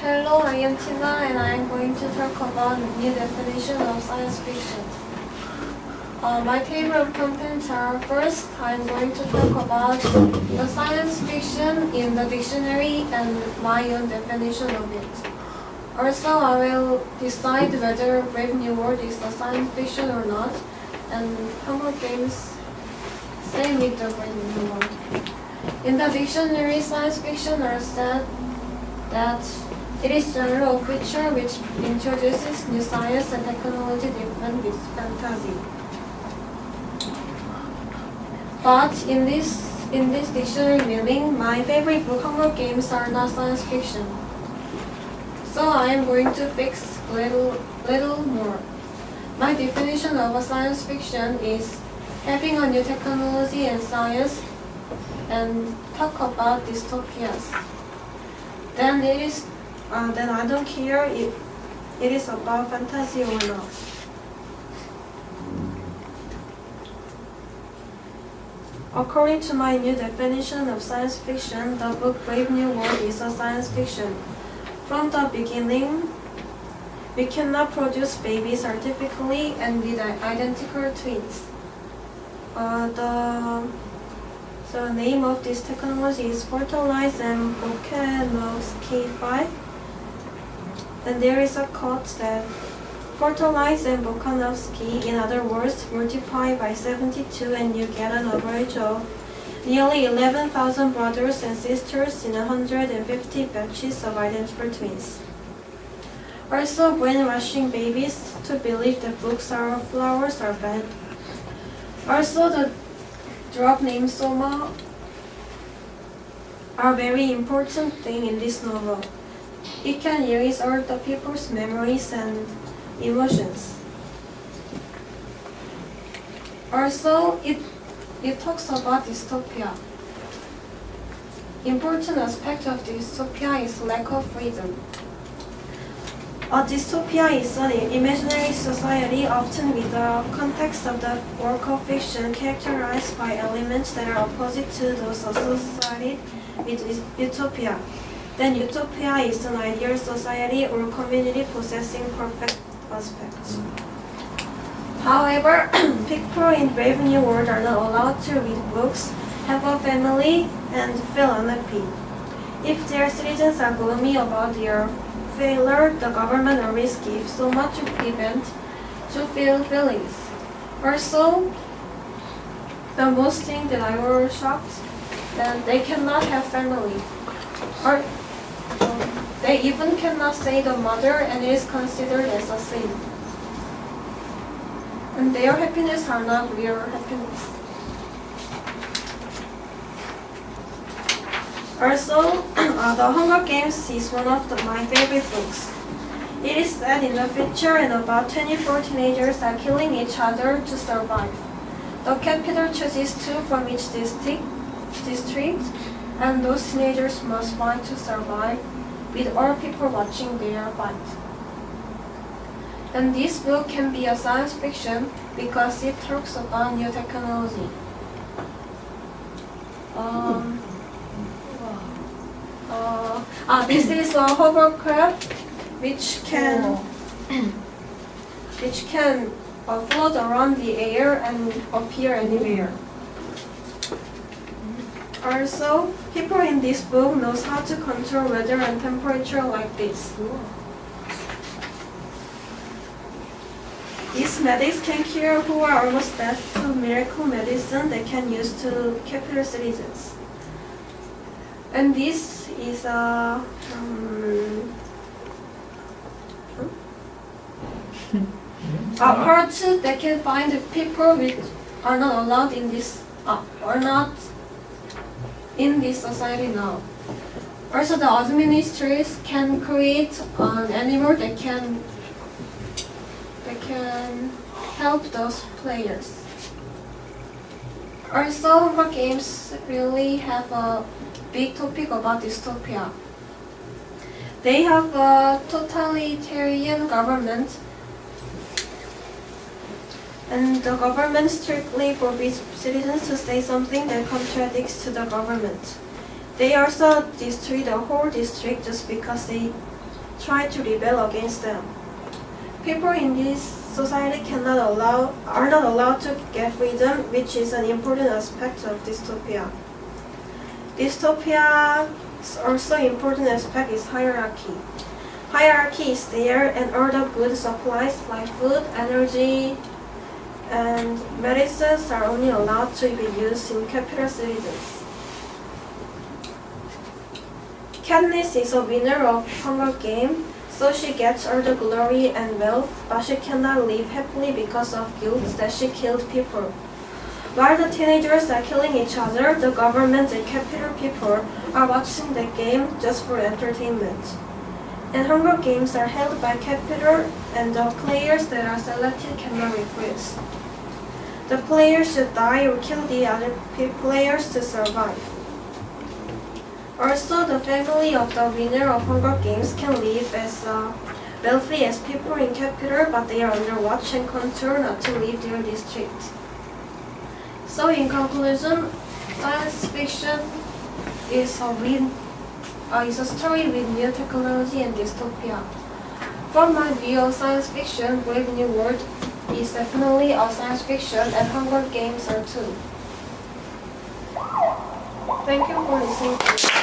Hello, I am Tina and I am going to talk about new definition of science fiction. My table of contents are: first, I am going to talk about the science fiction in the dictionary and my own definition of it. Also, I will decide whether Brave New World is a science fiction or not, and Hunger Games same with the Brave New World. In the dictionary, science fiction are said that it is genre of feature which introduces new science and technology different with fantasy. But in this dictionary meaning, my favorite book, Hunger Games, are not science fiction. So I am going to fix little more. My definition of a science fiction is having a new technology and science and talk about dystopias. Then I don't care if it is about fantasy or not. According to my new definition of science fiction, the book Brave New World is a science fiction. From the beginning, we cannot produce babies artificially and with identical twins. The name of this technology is fertilized and Volkanovsky 5. And there is a quote that fertilize and Volkanovsky, in other words, multiply by 72 and you get an average of nearly 11,000 brothers and sisters in 150 batches of identical twins. Also, brainwashing babies to believe that books or flowers are bad. Also, the drug named Soma are very important thing in this novel. It can erase all the people's memories and emotions. Also, it talks about dystopia. Important aspect of dystopia is lack of freedom. A dystopia is an imaginary society, often with the context of the work of fiction, characterized by elements that are opposite to those associated with utopia. Then utopia is an ideal society or community possessing perfect aspects. However, people in Brave New World are not allowed to read books, have a family, and feel unhappy. If their citizens are gloomy about their failure, the government always gives so much to prevent to feel feelings. Also, the most thing that I was shocked that they cannot have family, or they even cannot say the mother, and it is considered as a sin. And their happiness are not real happiness. Also, The Hunger Games is one of my favorite books. It is set in the future and about 24 teenagers are killing each other to survive. The capital chooses two from each district, and those teenagers must fight to survive, with all people watching their fight. And this book can be a science fiction because it talks about new technology. This is a hovercraft which can float around the air and appear anywhere. Also, people in this book knows how to control weather and temperature like this. These medics can cure who are almost dead to miracle medicine they can use to capital citizens. And this is a part that can find the people which are not allowed in this or not in this society now. Also, the administrators can create an animal that can help those players. Also, Hunger Games really have a big topic about dystopia. They have a totalitarian government, and the government strictly forbids citizens to say something that contradicts to the government. They also destroy the whole district just because they try to rebel against them. People in this society are not allowed to get freedom, which is an important aspect of dystopia. Dystopia's also important aspect is hierarchy. Hierarchy is there, and all the good supplies like food, energy, and medicines are only allowed to be used in capital citizens. Katniss is a winner of Hunger Game, so she gets all the glory and wealth, but she cannot live happily because of guilt that she killed people. While the teenagers are killing each other, the government and capital people are watching the game just for entertainment. And Hunger Games are held by capital, and the players that are selected cannot refuse. The players should die or kill the other players to survive. Also, the family of the winner of Hunger Games can live as wealthy as people in capital, but they are under watch and control not to leave their district. So, in conclusion, science fiction is a story with new technology and dystopia. From my view of science fiction, Brave New World is definitely a science fiction, and Hunger Games are too. Thank you for listening.